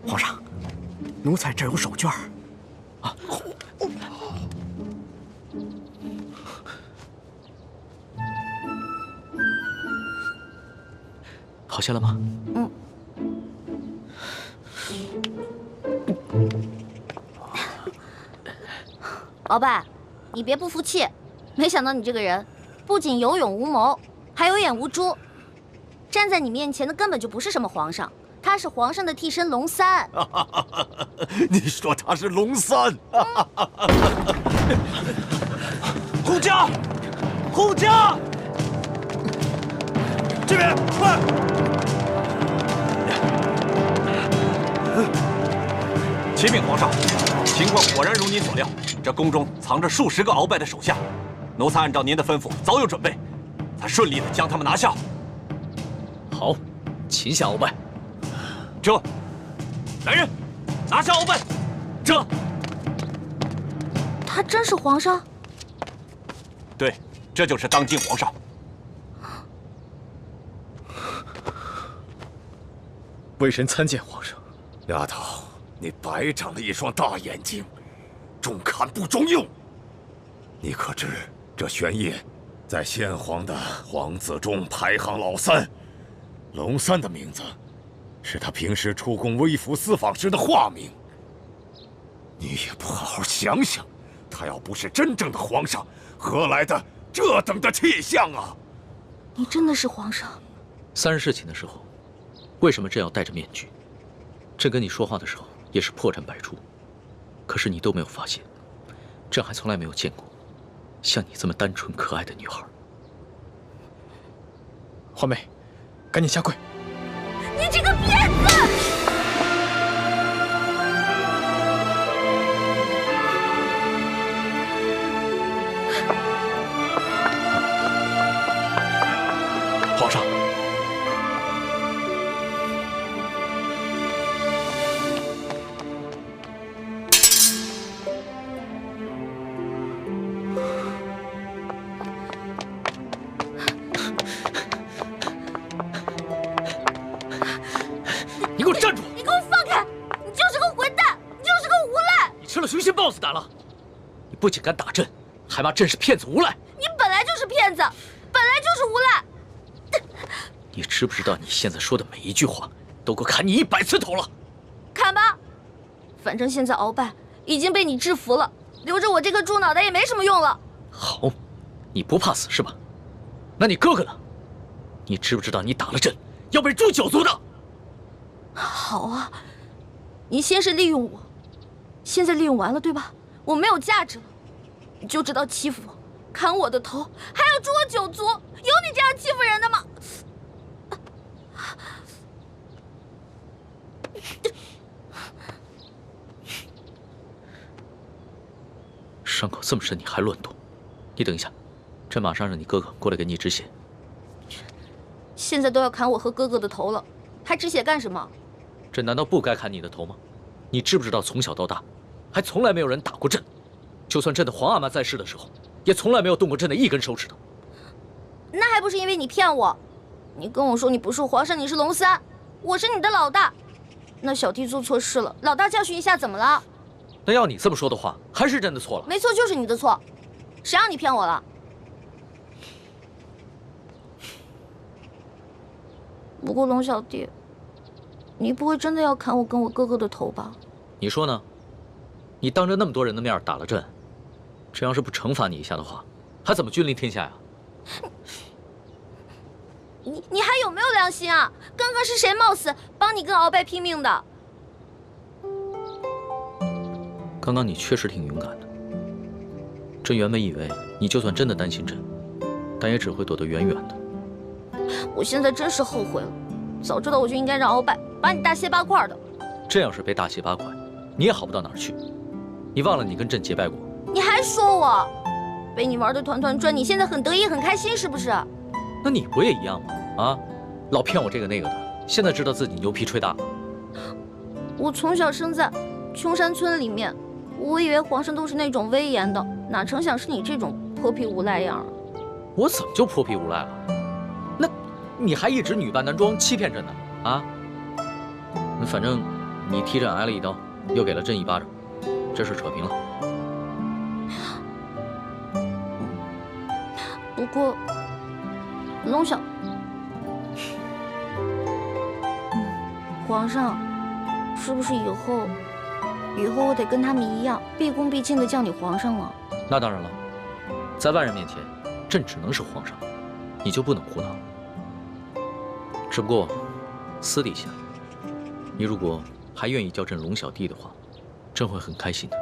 皇上，奴才这儿有手绢儿。啊，好些了吗？嗯。鳌拜，你别不服气，没想到你这个人不仅有勇无谋，还有眼无珠。站在你面前的根本就不是什么皇上，他是皇上的替身龙三。你说他是龙三？护驾，护驾！这边快！启禀皇上，情况果然如您所料，这宫中藏着数十个鳌拜的手下，奴才按照您的吩咐早有准备，才顺利的将他们拿下。好，擒下鳌拜。这，来人，拿下鳌拜。这，他真是皇上？对，这就是当今皇上。微臣参见皇上。丫头，你白长了一双大眼睛，中看不中用。你可知这玄烨在先皇的皇子中排行老3，龙三的名字是他平时出宫微服私访时的化名。你也不好好想想，他要不是真正的皇上，何来的这等的气象啊？你真的是皇上？3日侍寝的时候，为什么朕要戴着面具？朕跟你说话的时候也是破绽百出，可是你都没有发现。朕还从来没有见过像你这么单纯可爱的女孩。皇妹，赶紧下跪！你这个骗子！皇上，你给我站住！你给我放开！你就是个混蛋，你就是个无赖！你吃了雄心豹子胆了！你不仅敢打朕，还骂朕是骗子无赖！你本来就是骗子，本来就是无赖！你知不知道你现在说的每一句话都够砍你100次头了？砍吧，反正现在鳌拜已经被你制服了，留着我这个猪脑袋也没什么用了。好，你不怕死是吧？那你哥哥呢？你知不知道你打了朕要被诛9族的？好啊，你先是利用我，现在利用完了对吧？我没有价值了，你就知道欺负我，砍我的头，还要诛我9族，有你这样欺负人的吗？伤口这么深，你还乱动？你等一下，朕马上让你哥哥过来给你止血。现在都要砍我和哥哥的头了，还止血干什么？朕难道不该砍你的头吗？你知不知道从小到大，还从来没有人打过朕，就算朕的皇阿玛在世的时候，也从来没有动过朕的一根手指头。那还不是因为你骗我？你跟我说你不是皇上，你是龙三，我是你的老大。那小弟做错事了，老大教训一下怎么了？那要你这么说的话，还是朕的错了。没错，就是你的错，谁让你骗我了？不过龙小弟，你不会真的要砍我跟我哥哥的头吧？你说呢？你当着那么多人的面打了朕，朕要是不惩罚你一下的话，还怎么君临天下呀？你还有没有良心啊？刚刚是谁冒死帮你跟鳌拜拼命的？刚刚你确实挺勇敢的。朕原本以为你就算真的担心朕，但也只会躲得远远的。我现在真是后悔了，早知道我就应该让鳌拜把你大卸8块的。朕要是被大卸8块，你也好不到哪儿去。你忘了你跟朕结拜过？你还说我被你玩得团团转，你现在很得意很开心是不是？那你不也一样吗？啊，老骗我这个那个的，现在知道自己牛皮吹大了。我从小生在穷山村里面，我以为皇上都是那种威严的，哪成想是你这种泼皮无赖样啊！我怎么就泼皮无赖了？那你还一直女扮男装欺骗朕呢？啊？反正你踢朕挨了一刀，又给了朕一巴掌，这事扯平了。不过，龙小，皇上，是不是以后我得跟他们一样，毕恭毕敬的叫你皇上了？那当然了，在外人面前，朕只能是皇上，你就不能胡闹。只不过，私底下，你如果还愿意叫朕龙小弟的话，朕会很开心的。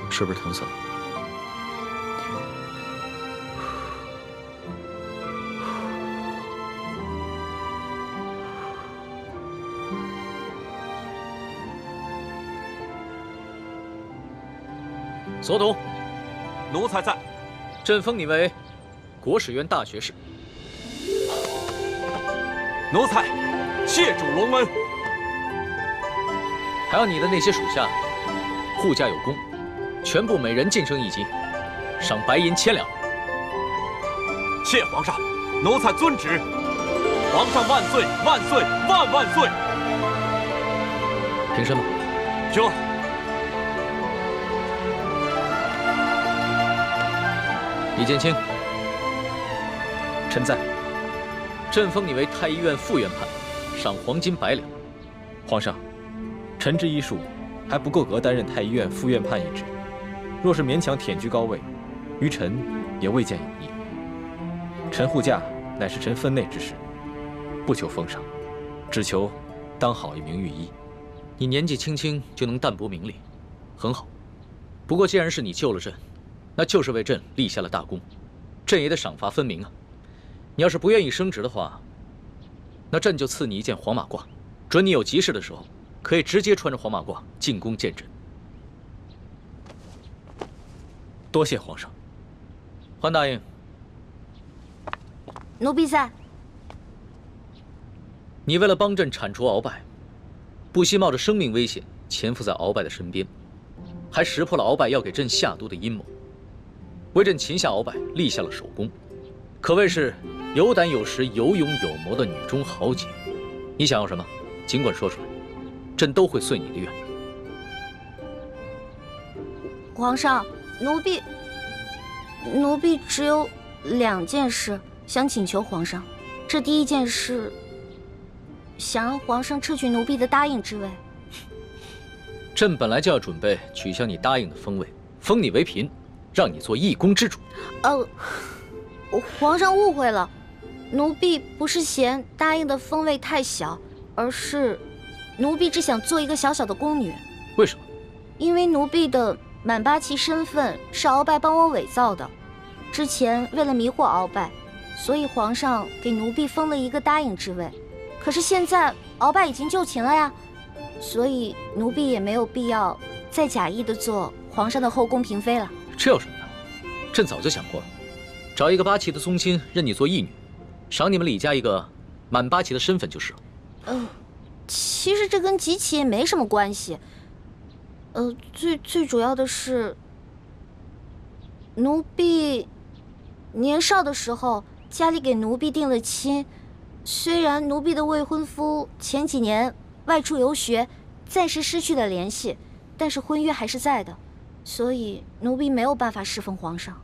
是不是疼死了？所统，奴才在。朕封你为国史院大学士。奴才谢主隆恩。还有你的那些属下，护驾有功，全部每人晋升1级，赏白银1000两。谢皇上，奴才遵旨。皇上万岁万岁万万岁！平身吧。这。李建清，臣在。朕封你为太医院副院判，赏黄金100两。皇上，臣之医术还不够格担任太医院副院判一职，若是勉强忝居高位，于臣也未见有益。臣护驾乃是臣分内之事，不求封赏，只求当好一名御医。你年纪轻轻就能淡泊名利，很好。不过既然是你救了朕，那就是为朕立下了大功，朕也得赏罚分明啊。你要是不愿意升职的话，那朕就赐你一件黄马褂，准你有急事的时候，可以直接穿着黄马褂进宫见朕。多谢皇上。桓大爷，奴婢在。你为了帮朕铲除鳌拜，不惜冒着生命危险潜伏在鳌拜的身边，还识破了鳌拜要给朕下毒的阴谋，为朕擒下鳌拜立下了首功，可谓是有胆有识、有勇有谋的女中豪杰。你想要什么，尽管说出来，朕都会遂你的愿。皇上，奴婢只有2件事想请求皇上。这第一件事，想让皇上撤去奴婢的答应之位。朕本来就要准备取消你答应的封位，封你为嫔，让你做一宫之主。皇上误会了，奴婢不是嫌答应的封位太小，而是奴婢只想做一个小小的宫女。为什么？因为奴婢的满八旗身份是鳌拜帮我伪造的，之前为了迷惑鳌拜，所以皇上给奴婢封了一个答应之位。可是现在鳌拜已经就擒了呀，所以奴婢也没有必要再假意的做皇上的后宫嫔妃了。这有什么的？朕早就想过了，找一个八旗的宗亲认你做义女，赏你们李家一个满八旗的身份就是了。其实这跟几起也没什么关系。最主要的是，奴婢年少的时候家里给奴婢定了亲，虽然奴婢的未婚夫前几年外出游学，暂时失去了联系，但是婚约还是在的，所以奴婢没有办法侍奉皇上。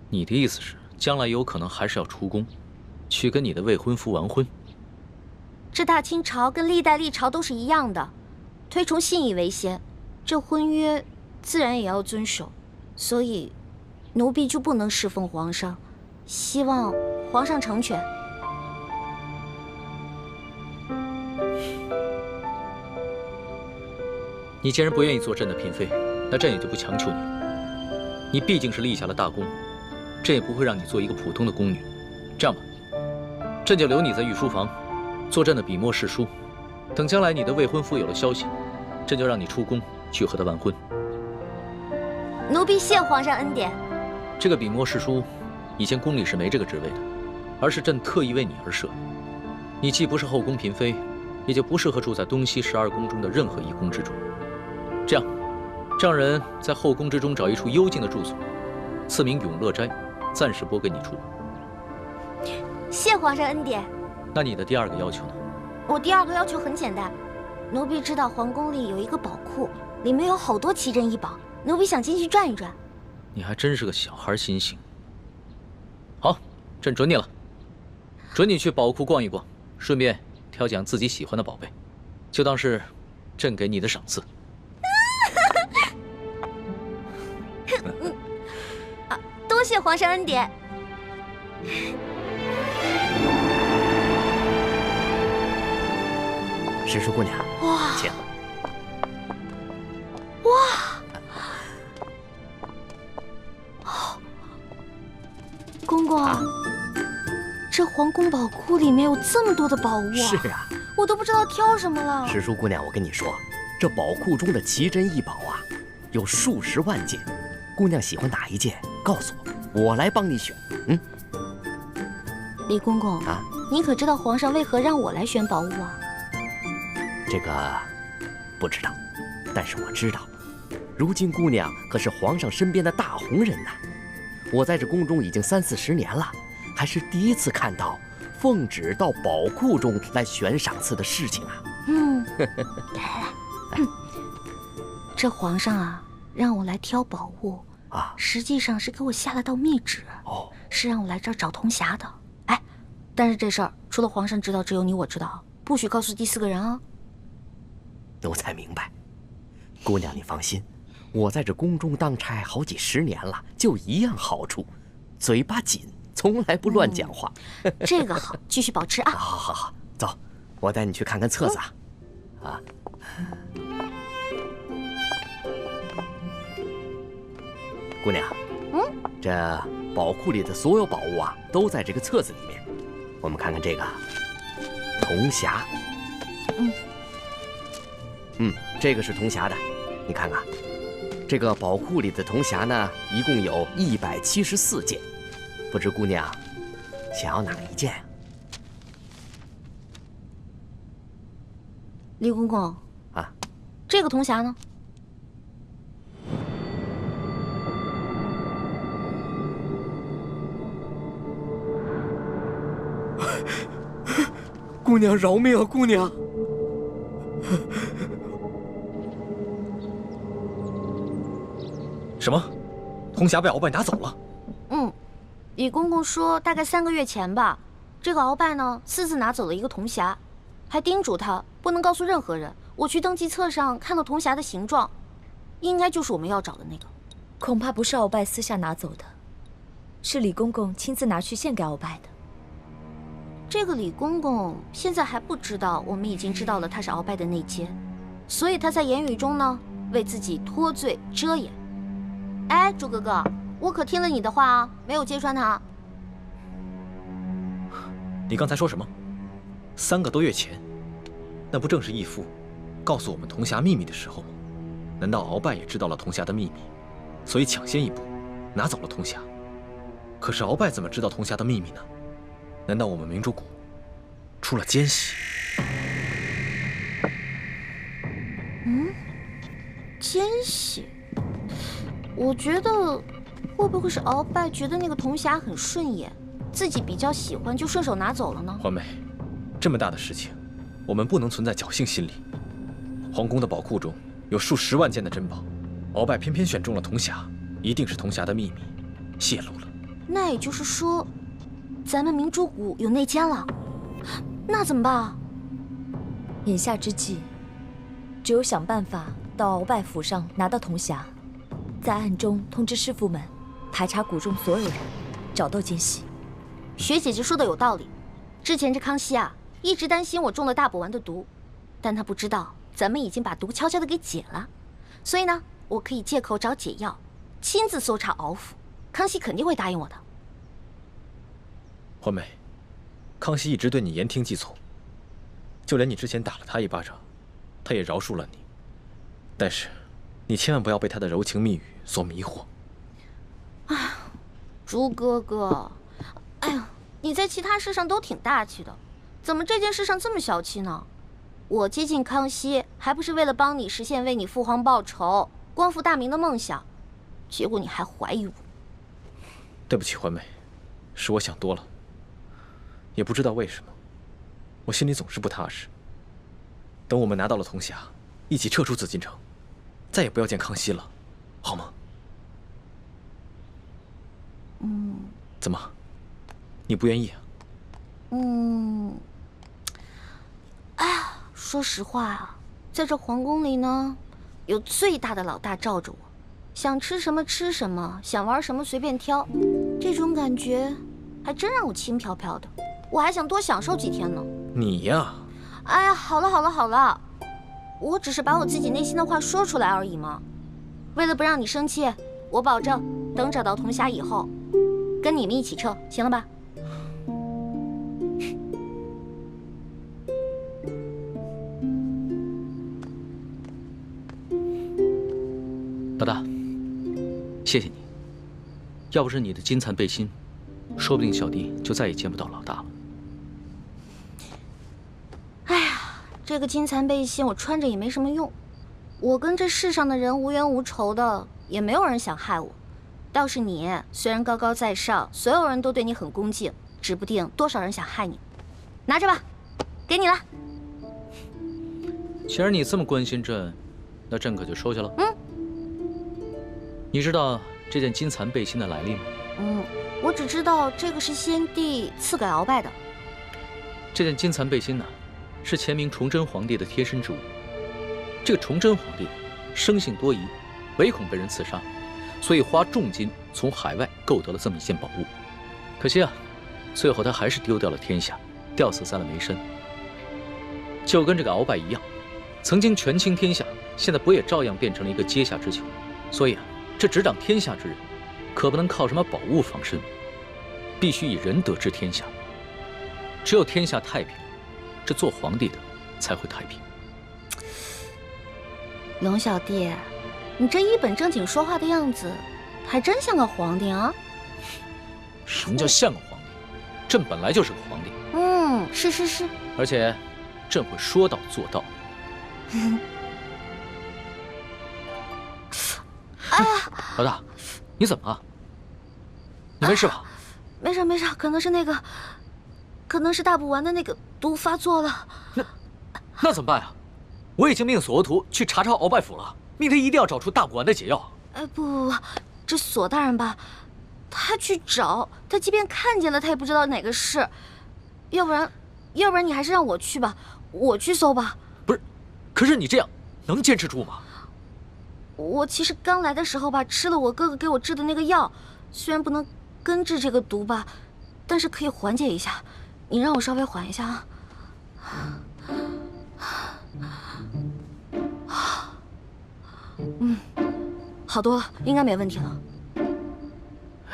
你的意思是，将来有可能还是要出宫，去跟你的未婚夫完婚？这大清朝跟历代历朝都是一样的，推崇信义为先，这婚约自然也要遵守，所以奴婢就不能侍奉皇上，希望皇上成全。你既然不愿意做朕的嫔妃，那朕也就不强求你了。你毕竟是立下了大功，朕也不会让你做一个普通的宫女。这样吧，朕就留你在御书房，做朕的笔墨侍书。等将来你的未婚夫有了消息，朕就让你出宫去和他完婚。奴婢谢皇上恩典。这个笔墨侍书，以前宫里是没这个职位的，而是朕特意为你而设。你既不是后宫嫔妃，也就不适合住在东西12宫中的任何一宫之中。这样，让人在后宫之中找一处幽静的住所，赐名永乐斋，暂时拨给你住。谢皇上恩典。那你的第二个要求呢？我第二个要求很简单，奴婢知道皇宫里有一个宝库，里面有好多奇珍异宝，奴婢想进去转一转。你还真是个小孩心性。好，朕准你了，准你去宝库逛一逛，顺便挑拣自己喜欢的宝贝，就当是朕给你的赏赐。多谢皇上恩典。石叔姑娘，哇，请。公公，这皇宫宝库里面有这么多的宝物啊！是啊，我都不知道挑什么了。石叔姑娘，我跟你说，这宝库中的奇珍异宝啊，有数十万件。姑娘喜欢哪一件，告诉我，我来帮你选。李公公啊，您可知道皇上为何让我来选宝物啊？这个不知道，但是我知道，如今姑娘可是皇上身边的大红人呐。我在这宫中已经30-40年了，还是第一次看到奉旨到宝库中来选赏赐的事情啊。来，这皇上啊，让我来挑宝物啊，实际上是给我下了道密旨，是让我来这儿找铜匣的。哎，但是这事儿除了皇上知道，只有你我知道，不许告诉第4个人啊。奴才明白，姑娘你放心，我在这宫中当差好几10年了，就一样好处，嘴巴紧，从来不乱讲话。这个好，继续保持啊。好，走，我带你去看看册子啊。姑娘，这宝库里的所有宝物啊，都在这个册子里面。我们看看这个铜匣，这个是铜匣的，你看看。这个宝库里的铜匣呢，一共有174件，不知姑娘想要哪一件啊？李公公啊，这个铜匣呢？姑娘饶命啊，姑娘！什么？铜匣被鳌拜拿走了？李公公说大概3个月前吧，这个鳌拜呢私自拿走了一个铜匣，还叮嘱他不能告诉任何人。我去登记册上看到铜匣的形状，应该就是我们要找的那个。恐怕不是鳌拜私下拿走的，是李公公亲自拿去献给鳌拜的。这个李公公现在还不知道我们已经知道了他是鳌拜的内奸，所以他在言语中呢为自己脱罪遮掩。哎，朱哥哥，我可听了你的话啊，没有揭穿他。你刚才说什么？3个多月前，那不正是义父告诉我们铜匣秘密的时候吗？难道鳌拜也知道了铜匣的秘密，所以抢先一步拿走了铜匣？可是鳌拜怎么知道铜匣的秘密呢？难道我们明珠谷出了奸细？奸细？我觉得会不会是鳌拜觉得那个铜匣很顺眼，自己比较喜欢，就顺手拿走了呢？环美，这么大的事情，我们不能存在侥幸心理。皇宫的宝库中有数10万件的珍宝，鳌拜偏偏选中了铜匣，一定是铜匣的秘密泄露了。那也就是说，咱们明珠谷有内奸了，那怎么办啊？眼下之计，只有想办法到鳌拜府上拿到铜匣，在暗中通知师傅们排查谷中所有人，找到奸细。学姐姐说的有道理，之前这康熙啊，一直担心我中了大补丸的毒，但他不知道咱们已经把毒悄悄的给解了，所以呢，我可以借口找解药，亲自搜查鳌府，康熙肯定会答应我的。环美，康熙一直对你言听计从，就连你之前打了他一巴掌，他也饶恕了你。但是，你千万不要被他的柔情蜜语所迷惑。朱哥哥，哎呀，你在其他事上都挺大气的，怎么这件事上这么小气呢？我接近康熙，还不是为了帮你实现为你父皇报仇、光复大明的梦想，结果你还怀疑我。对不起，环美，是我想多了。也不知道为什么，我心里总是不踏实。等我们拿到了铜匣，一起撤出紫禁城，再也不要见康熙了，好吗？怎么？你不愿意啊？哎呀，说实话啊，在这皇宫里呢，有最大的老大罩着我，想吃什么吃什么，想玩什么随便挑，这种感觉还真让我轻飘飘的。我还想多享受几天呢。你呀，哎呀，好了好了好了，我只是把我自己内心的话说出来而已嘛。为了不让你生气，我保证等找到铜匣以后，跟你们一起撤，行了吧？老大，谢谢你。要不是你的金蚕背心，说不定小弟就再也见不到老大了。哎呀，这个金蚕背心我穿着也没什么用，我跟这世上的人无冤无仇的，也没有人想害我。倒是你，虽然高高在上，所有人都对你很恭敬，指不定多少人想害你。拿着吧，给你了。既然你这么关心朕，那朕可就收下了。你知道这件金蚕背心的来历吗？我只知道这个是先帝赐给鳌拜的。这件金蚕背心呢，是前明崇祯皇帝的贴身之物。这个崇祯皇帝生性多疑，唯恐被人刺杀，所以花重金从海外购得了这么一件宝物。可惜啊，最后他还是丢掉了天下，吊死在了梅山。就跟这个鳌拜一样，曾经权倾天下，现在不也照样变成了一个阶下之囚？所以啊，这执掌天下之人，可不能靠什么宝物防身，必须以仁德治天下。只有天下太平，这做皇帝的才会太平。龙小弟，你这一本正经说话的样子，还真像个皇帝啊！什么叫像个皇帝？朕本来就是个皇帝。是。而且，朕会说到做到。哎呀，老大，你怎么了？你没事吧？没事，可能是大补丸的那个毒发作了。那怎么办呀？我已经命索额图去查鳌拜府了，命他一定要找出大补丸的解药。不，这索大人吧，他去找，他即便看见了，他也不知道哪个是。要不然你还是让我去吧，我去搜吧。不是，可是你这样能坚持住吗？我其实刚来的时候吧，吃了我哥哥给我制的那个药，虽然不能根治这个毒吧，但是可以缓解一下。你让我稍微缓一下啊。好多了，应该没问题了。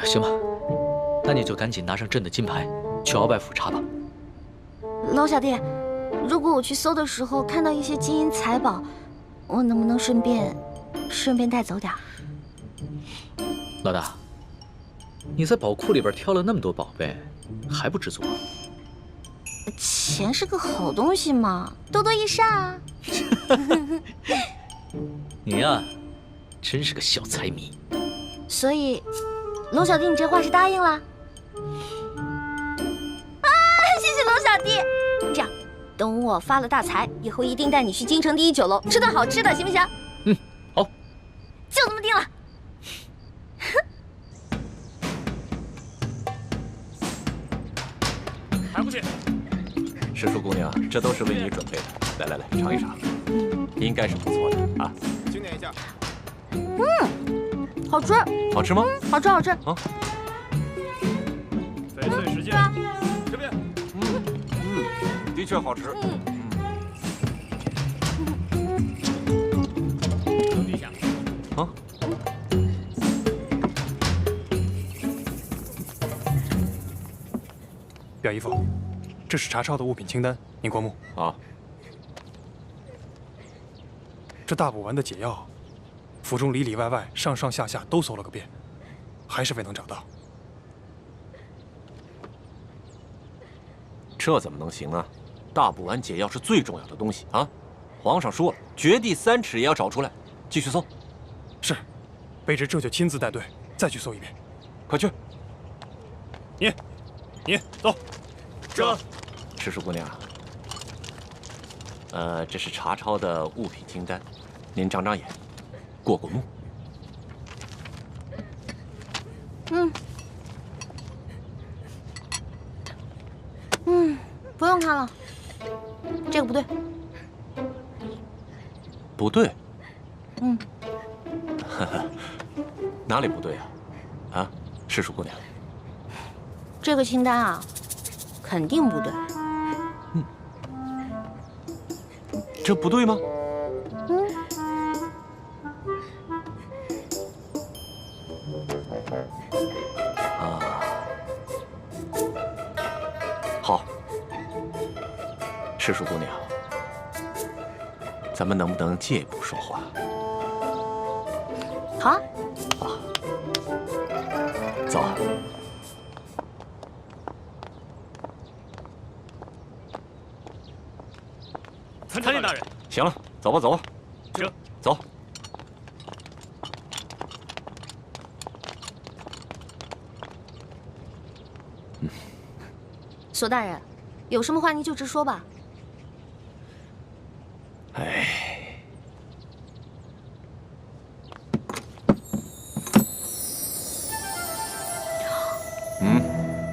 行吧，那你就赶紧拿上朕的金牌，去鳌拜府查吧。老小弟，如果我去搜的时候看到一些金银财宝，我能不能顺便带走点？老大，你在宝库里边挑了那么多宝贝，还不知足？钱是个好东西嘛，多多益善啊。你呀，真是个小财迷。所以，龙小弟，你这话是答应了？啊，谢谢龙小弟。这样，等我发了大财以后，一定带你去京城第一酒楼吃顿好吃的，行不行？好，就这么定了。还不去？师叔姑娘，这都是为你准备的。来，尝一尝，应该是不错的啊。清点一下。好吃。好吃吗？好吃。啊。翡翠时间，这边。的确好吃。等一下。啊。表姨夫，这是查抄的物品清单，您过目。啊。这大补丸的解药，府中里里外外、上上下下都搜了个遍，还是未能找到。这怎么能行啊？大补丸解药是最重要的东西啊！皇上说了，掘地3尺也要找出来。继续搜。是，卑职这就亲自带队再去搜一遍。快去。你走。这，赤树姑娘，这是查抄的物品清单，您长长眼，过过目。不用看了，这个不对。不对。嗯。哪里不对啊？啊，赤树姑娘。这个清单啊，肯定不对。这不对吗？好，赤树姑娘，咱们能不能借一步说话？好啊。走。参见大人。行了，走吧，走吧。这，走。索大人，有什么话您就直说吧。哎。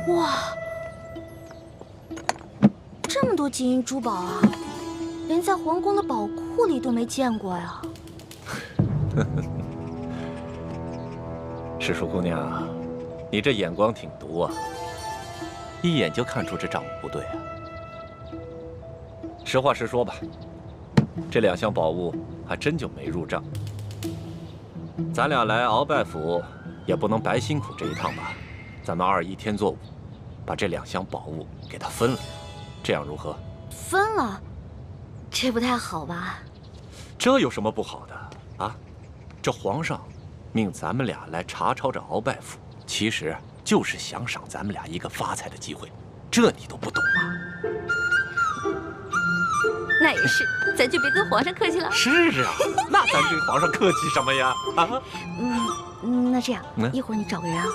哇，这么多金银珠宝啊，连在皇宫的宝库里都没见过呀。赤树姑娘，你这眼光挺毒啊，一眼就看出这账目不对啊。实话实说吧，这2箱宝物还真就没入账。咱俩来鳌拜府，也不能白辛苦这一趟吧？咱们2:1天作5，把这2箱宝物给他分了，这样如何？分了，这不太好吧？这有什么不好的啊？这皇上命咱们俩来查抄这鳌拜府，其实就是想赏咱们俩一个发财的机会，这你都不懂吗？那也是，咱就别跟皇上客气了。是啊，那咱跟皇上客气什么呀？啊？那这样，一会儿你找个人啊，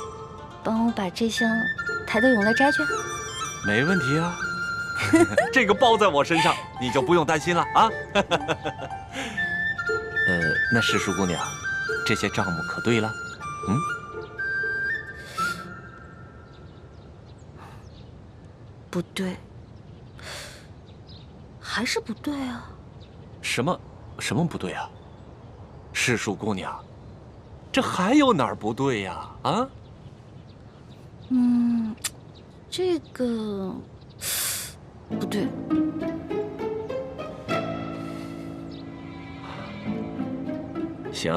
帮我把这箱抬到永乐斋去。没问题啊，这个包在我身上，你就不用担心了啊。那赤树姑娘，这些账目可对了？不对，还是不对啊。什么不对啊？赤树姑娘，这还有哪儿不对呀？啊？这个不对。行，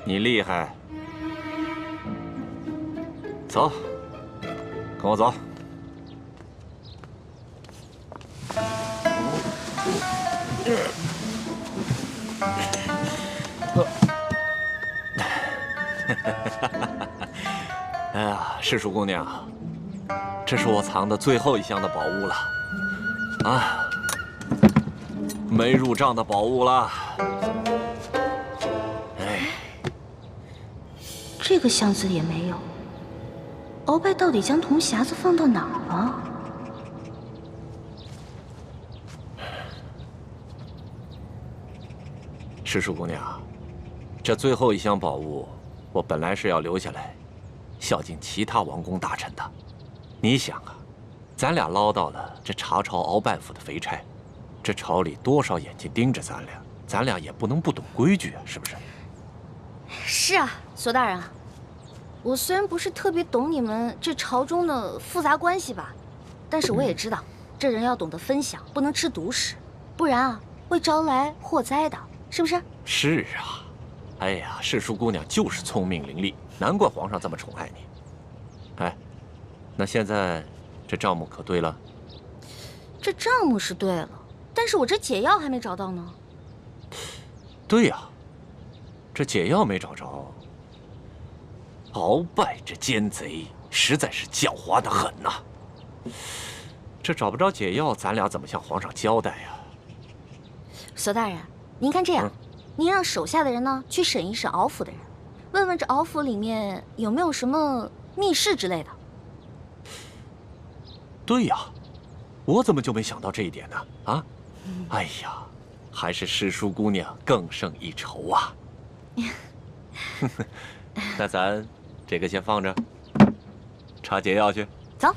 你厉害。走，跟我走。哎呀，赤树姑娘，这是我藏的最后1箱的宝物了，啊，没入账的宝物了。哎，这个箱子里也没有。鳌拜到底将铜匣子放到哪儿了？赤树姑娘，这最后1箱宝物，我本来是要留下来，孝敬其他王公大臣的。你想啊，咱俩捞到了这查抄鳌拜府的肥差，这朝里多少眼睛盯着咱俩也不能不懂规矩啊，是不是？是啊，索大人啊，我虽然不是特别懂你们这朝中的复杂关系吧，但是我也知道，这人要懂得分享，不能吃独食，不然啊会招来祸灾的，是不是？是啊，哎呀，赤树姑娘就是聪明伶俐，难怪皇上这么宠爱你。哎，那现在这账目可对了？这账目是对了，但是我这解药还没找到呢。对呀，这解药没找着。鳌拜这奸贼实在是狡猾得很呐！这找不着解药，咱俩怎么向皇上交代呀？索大人，您看这样，您让手下的人呢去审一审鳌府的人，问问这鳌府里面有没有什么密室之类的。对呀，我怎么就没想到这一点呢？啊，哎呀，还是世叔姑娘更胜一筹啊！那咱这个先放着，查解药去。走。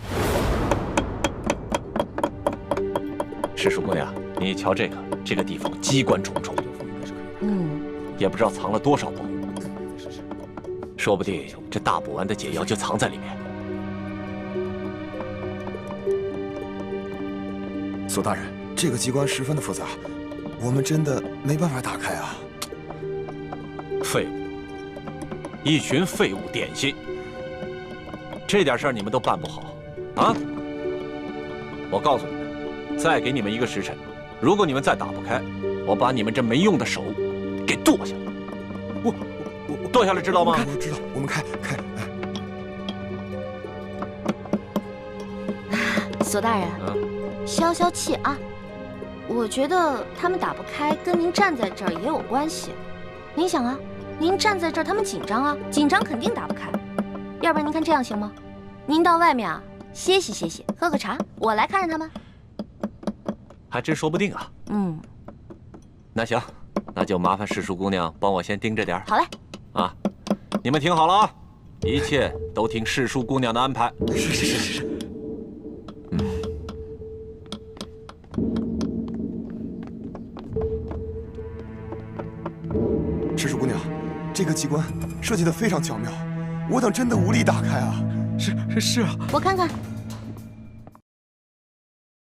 世叔姑娘，你瞧这个地方机关重重，也不知道藏了多少宝物，说不定这大补丸的解药就藏在里面。索大人，这个机关十分的复杂，我们真的没办法打开啊！废物，一群废物点心，这点事儿你们都办不好啊！我告诉你们，再给你们1个时辰，如果你们再打不开，我把你们这没用的手给剁下来。我剁下来，知道吗？我知道，我们开。索大人，消消气啊！我觉得他们打不开，跟您站在这儿也有关系。您想啊，您站在这儿，他们紧张啊，紧张肯定打不开。要不然您看这样行吗？您到外面啊歇息，喝个茶，我来看着他们。还真说不定啊。那行，那就麻烦世叔姑娘帮我先盯着点儿。好嘞。啊，你们听好了啊，一切都听世叔姑娘的安排。是。世叔姑娘，这个机关设计得非常巧妙，我等真的无力打开啊！是啊，我看看。